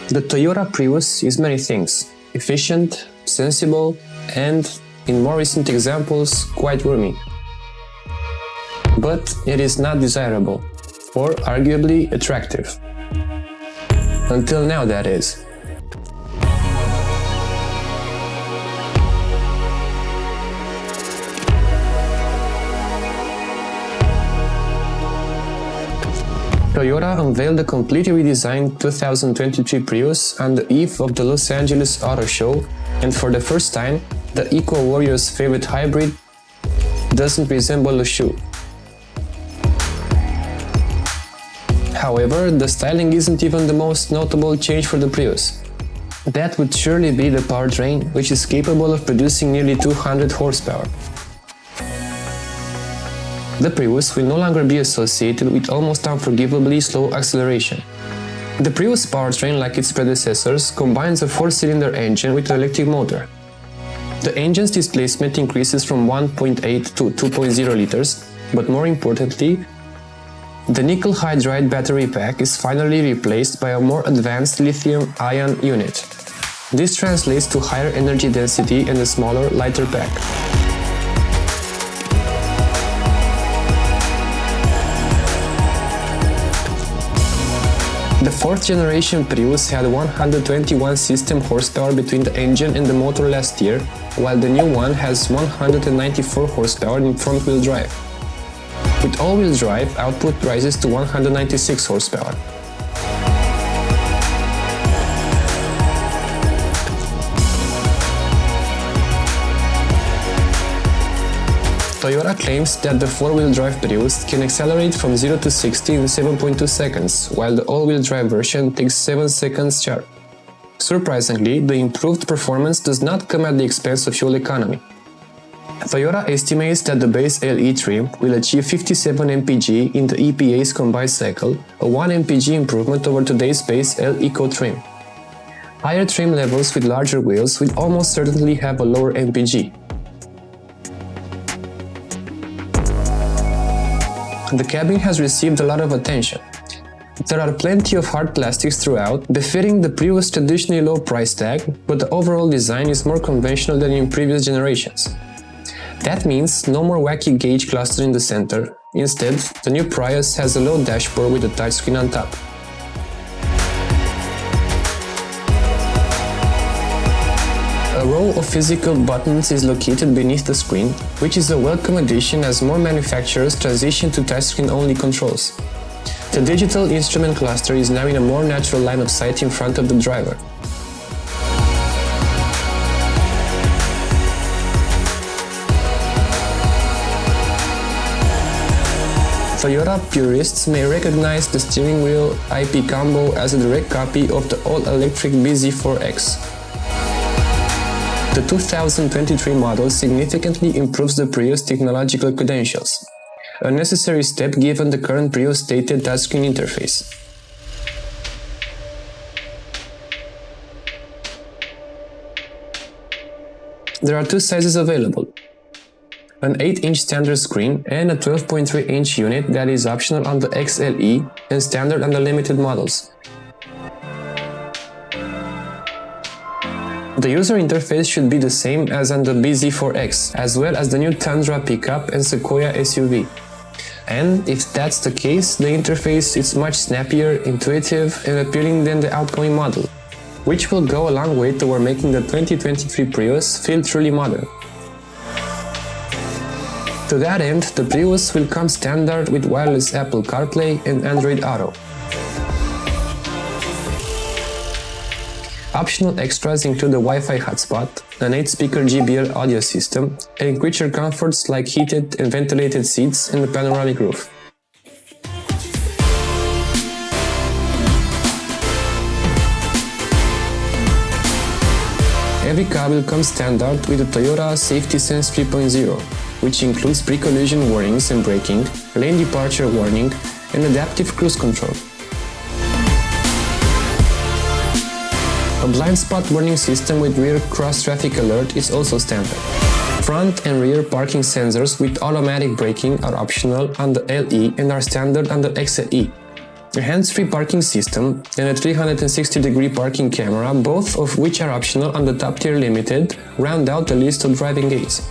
The Toyota Prius is many things: efficient, sensible, and, in more recent examples, quite roomy. But it is not desirable, or arguably attractive. Until now, that is. Toyota unveiled a completely redesigned 2023 Prius on the eve of the Los Angeles Auto Show, and for the first time, the eco-warrior's favorite hybrid doesn't resemble a shoe. However, the styling isn't even the most notable change for the Prius. That would surely be the powertrain, which is capable of producing nearly 200 horsepower. The Prius will no longer be associated with almost unforgivably slow acceleration. The Prius powertrain, like its predecessors, combines a 4-cylinder engine with an electric motor. The engine's displacement increases from 1.8 to 2.0 liters, but more importantly, the nickel hydride battery pack is finally replaced by a more advanced lithium-ion unit. This translates to higher energy density and a smaller, lighter pack. The 4th generation Prius had 121 system horsepower between the engine and the motor last year, while the new one has 194 horsepower in front-wheel drive. With all-wheel drive, output rises to 196 horsepower. Toyota claims that the 4-wheel drive Prius can accelerate from 0 to 60 in 7.2 seconds, while the all-wheel drive version takes 7 seconds sharp. Surprisingly, the improved performance does not come at the expense of fuel economy. Toyota estimates that the base LE trim will achieve 57 mpg in the EPA's combined cycle, a 1 mpg improvement over today's base L Eco trim. Higher trim levels with larger wheels will almost certainly have a lower mpg. The cabin has received a lot of attention. There are plenty of hard plastics throughout, befitting the Prius' traditionally low price tag, but the overall design is more conventional than in previous generations. That means no more wacky gauge cluster in the center. Instead, the new Prius has a low dashboard with a touchscreen on top. A row of physical buttons is located beneath the screen, which is a welcome addition as more manufacturers transition to touchscreen-only controls. The digital instrument cluster is now in a more natural line of sight in front of the driver. Toyota purists may recognize the steering wheel IP combo as a direct copy of the all-electric bZ4X. The 2023 model significantly improves the Prius' technological credentials, a necessary step given the current Prius stated touchscreen interface. There are two sizes available: an 8-inch standard screen and a 12.3-inch unit that is optional on the XLE and standard on the limited models. The user interface should be the same as on the bZ4X, as well as the new Tundra pickup and Sequoia SUV. And if that's the case, the interface is much snappier, intuitive, and appealing than the outgoing model, which will go a long way toward making the 2023 Prius feel truly modern. To that end, the Prius will come standard with wireless Apple CarPlay and Android Auto. Optional extras include a Wi-Fi hotspot, an 8-speaker JBL audio system, and creature comforts like heated and ventilated seats and a panoramic roof. Every car will come standard with the Toyota Safety Sense 3.0, which includes pre-collision warnings and braking, lane departure warning, and adaptive cruise control. A blind spot warning system with rear cross-traffic alert is also standard. Front and rear parking sensors with automatic braking are optional on the LE and are standard on the XLE. A hands-free parking system and a 360-degree parking camera, both of which are optional on the top-tier limited, round out the list of driving aids.